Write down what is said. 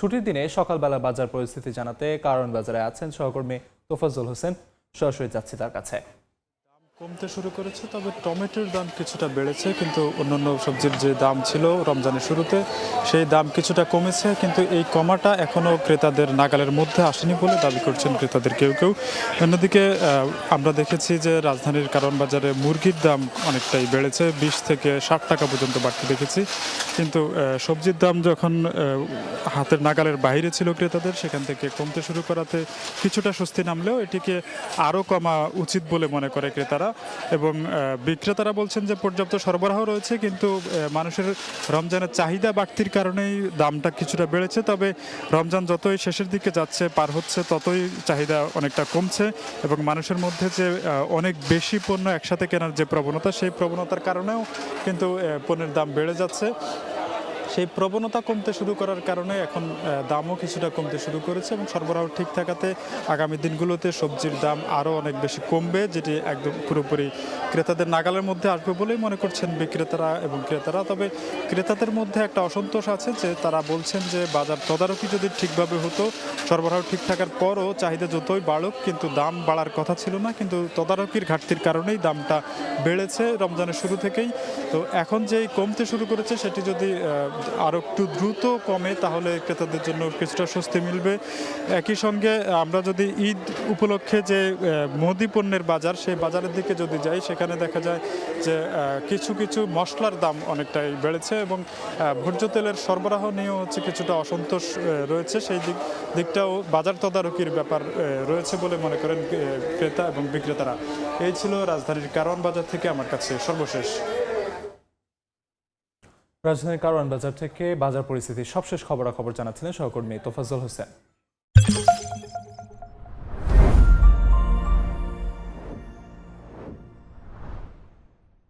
ছুটির দিনে সকালবেলা বাজার পরিস্থিতি জানাতে কারওয়ান বাজারে আছেন সহকর্মী তোফাজ্জল হোসেন। সরাসরি যাচ্ছি তার কাছে। কমতে শুরু করেছে, তবে টমেটোর দাম কিছুটা বেড়েছে, কিন্তু অন্যান্য সবজির যে দাম ছিল রমজানের শুরুতে সেই দাম কিছুটা কমেছে, কিন্তু এই কমাটা এখনও ক্রেতাদের নাগালের মধ্যে আসেনি বলে দাবি করছেন ক্রেতাদের কেউ কেউ। অন্যদিকে আমরা দেখেছি যে রাজধানীর কারওয়ান বাজারে মুরগির দাম অনেকটাই বেড়েছে, 20 থেকে 60 টাকা পর্যন্ত বাড়তে দেখেছি, কিন্তু সবজির দাম যখন হাতের নাগালের বাইরে ছিল ক্রেতাদের, সেখান থেকে কমতে শুরু করাতে কিছুটা স্বস্তি নামলেও এটিকে আরও কমা উচিত বলে মনে করে ক্রেতারা। এবং বিক্রেতারা বলছেন যে পর্যাপ্ত সরবরাহ রয়েছে, কিন্তু মানুষের রমজানের চাহিদা বাড়তির কারণেই দামটা কিছুটা বেড়েছে। তবে রমজান যতই শেষের দিকে যাচ্ছে, পার হচ্ছে, ততই চাহিদা অনেকটা কমছে এবং মানুষের মধ্যে যে অনেক বেশি পণ্য একসাথে কেনার যে প্রবণতা, সেই প্রবণতার কারণেও কিন্তু পণ্যের দাম বেড়ে যাচ্ছে। সেই প্রবণতা কমতে শুরু করার কারণে এখন দামও কিছুটা কমতে শুরু করেছে এবং সরবরাহ ঠিক থাকাতে আগামী দিনগুলোতে সবজির দাম আরও অনেক বেশি কমবে, যেটি একদম পুরোপুরি ক্রেতাদের নাগালের মধ্যে আসবে বলেই মনে করছেন বিক্রেতারা এবং ক্রেতারা। তবে ক্রেতাদের মধ্যে একটা অসন্তোষ আছে, যে তারা বলছেন যে বাজার তদারকি যদি ঠিকভাবে হতো, সরবরাহ ঠিক থাকার পরও চাহিদা যতই বাড়ুক, কিন্তু দাম বাড়ার কথা ছিল না, কিন্তু তদারকির ঘাটতির কারণেই দামটা বেড়েছে রমজানের শুরু থেকেই। তো এখন যেই কমতে শুরু করেছে, সেটি যদি আরও একটু দ্রুত কমে তাহলে ক্রেতাদের জন্য কিছুটা স্বস্তি মিলবে। একই সঙ্গে আমরা যদি ঈদ উপলক্ষে যে মুদি পণ্যের বাজার, সেই বাজারের দিকে যদি যাই, সেখানে দেখা যায় যে কিছু কিছু মশলার দাম অনেকটাই বেড়েছে এবং ভোজ্য তেলের সরবরাহ নিয়েও কিছুটা অসন্তোষ রয়েছে। সেই দিকটাও বাজার তদারকির ব্যাপার রয়েছে বলে মনে করেন ক্রেতা এবং বিক্রেতারা। এই ছিল রাজধানীর কারওয়ান বাজার থেকে আমার কাছে সর্বশেষ। রাজধানীর কারওয়ান বাজার থেকে বাজার পরিস্থিতির সবশেষ খবরাখবর জানাচ্ছিলেন সহকর্মী তোফাজ্জল হোসেন।